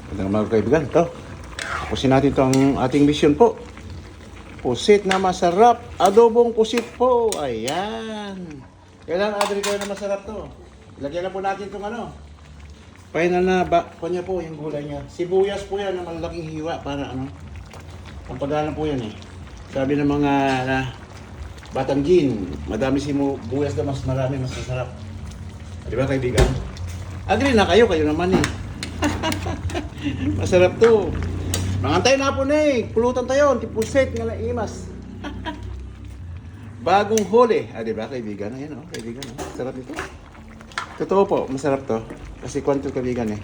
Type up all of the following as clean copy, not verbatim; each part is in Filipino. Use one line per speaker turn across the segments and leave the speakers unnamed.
Magandang mga kaibigan, ito. Tapusin natin ito ang ating mission po. Pusit na masarap. Adobong pusit po. Ayan. Kailan Adri kayo na masarap to? Ilagyan na po natin itong ano. Final na kanya po yung gulay niya. Sibuyas po yan na malaking hiwa para ano. Pampagana po yan eh. Sabi ng mga batang gin, madami sibuyas na mas marami, mas masarap. Di ba kaibigan? Agree na kayo naman eh. Masarap to. Mangantay na po na eh. Pulutan tayo. Tipusit nga na imas. Bagong huli. Ah, diba kaibigan? Ayan o, kaibigan o. Sarap nito. Totoo po, masarap to. Kasi kwento kaibigan eh.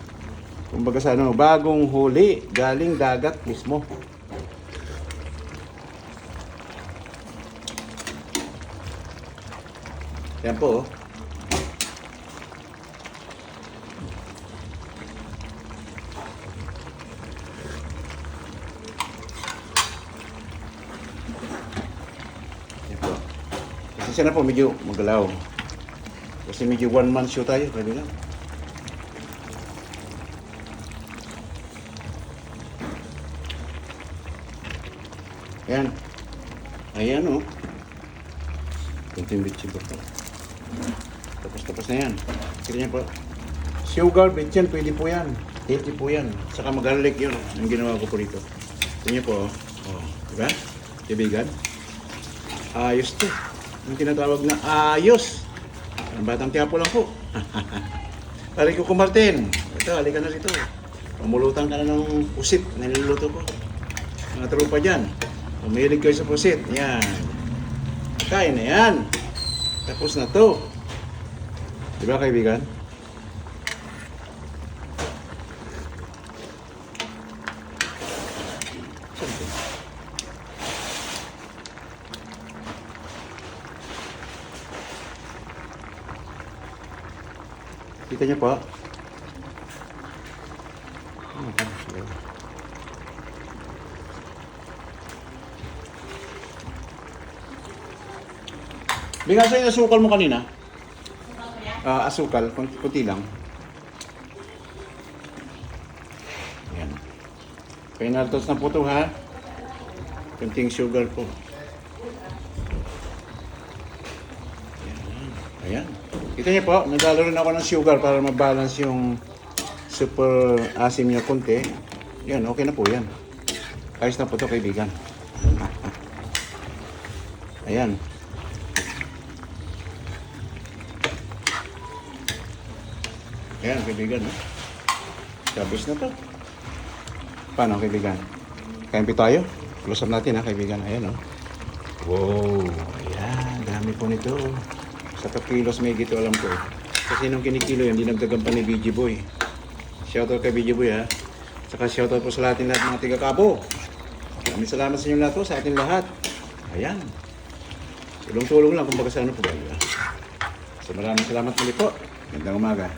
Kumbaga sa ano, bagong huli. Galing dagat mismo. Yan po oh. Kasi na po medyo magalaw. Kasi medyo 1 month show tayo. Pwede lang. Ayan. Ayan o. Ito yung bitchin po. Tapos na yan. Sige niya po. Sugar, bitchin, pwede po yan. Healthy po yan. Saka mag-garlic yun. Yung ginawa ko po rito. Ito niya po. Oh. Diba? Kaibigan. Ayos to. Yung tinatawag na ayos. Ang batang tiyapo lang po. Pari ko Martin. Ito, halika na rito. Pamulutan ka na ng pusit na niluluto ko. Mga tropa dyan. Pumilig kayo sa pusit. Yan. Kain na yan. Tapos na to. Diba kaibigan? Kita niyo po. Bigyan sa'yo yung asukal mo kanina. Asukal, kunti lang. Ayan. Final toast na po ito ha. Kunting sugar po. Ayan. Kita niyo po, naglalaro rin ako ng sugar para mabalance yung super asim niya konti. Yan, okay na po yan. Ayos na po ito kaibigan. Ayan. Ayan kaibigan. Tapos na to. Paano kaibigan? Kain po tayo. Close up natin ha kaibigan. Ayan o. Wow. Ayan, dami po nito. Sa kilos may gito alam ko. Kasi nung kinikilo yun, dinagdagan pa ni BG Boy. Shoutout kay BG Boy ha. Saka shoutout po sa lahat mga tiga-Kabo. Maraming salamat sa inyo lahat po, sa ating lahat. Ayan. Tulong-tulong lang kung baga sa ano po ba. So maraming salamat ulit po. Gandang umaga.